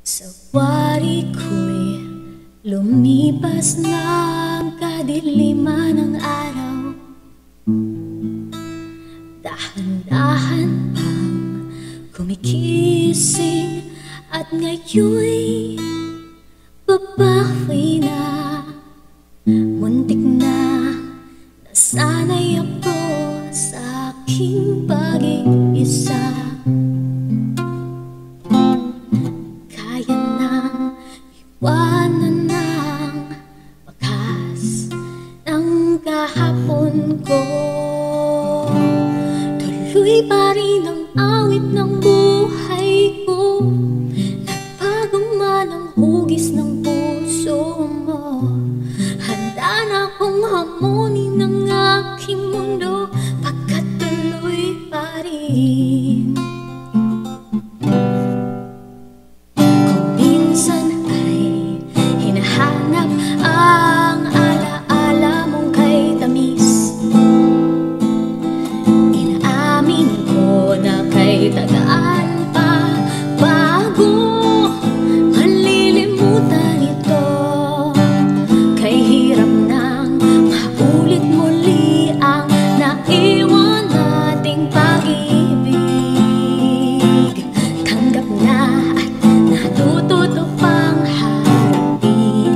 Sa wari ko'y lumipas na ang kadiliman ng araw. Dahan-dahan pang kumikising at ngayon'y babawi na. Muntik na nasanay ako sa aking pag-iisa. Kaya nang iwanan ng wakas ng kahapon ko. Tuloy pa rin ang awit ng buhay ko. Nagbago man ang hugis ng puso mo. Handa na akong hamunin ng aking mundo, pagkat tuloy pa rin. Kung minsan ay hinahanap ang alaala mong kay tamis, inaamin ko na kay tagaan pa bago malilimutan ito. Kay hirap nang maulit muli ang naiwan nating pag-ibig. Tanggap na at natututo pang harapin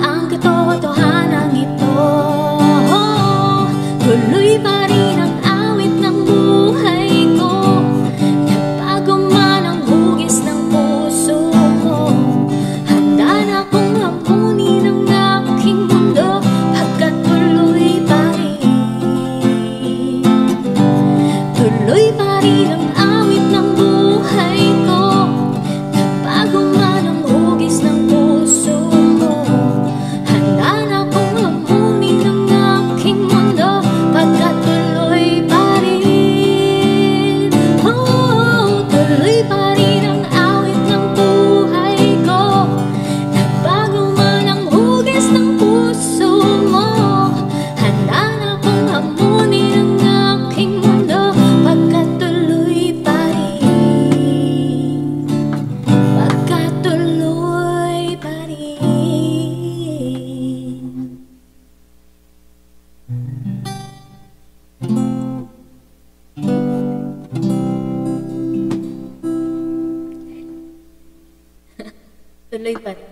ang katotohanan ito. Tuloy pa rin ang awit ng buhay ko. Nagbago man ang hugis ng puso ko. Handa na akong hamunin ang aking mundo, pagkat tuloy pa rin. Tuloy pa rin ang awit ng buhay ko. Nagbago man ang hugis ng puso ko. Handa na akong hamunin ang aking mundo, pagkat tuloy pa rin. Oh, tuloy pa rin ang awit ng buhay ko. Nagbago man ang hugis ng puso mo. Handa na akong hamunin ang aking mundo, pagkat tuloy pa rin. Pagkat tuloy pa rin. Tuloy pa rin.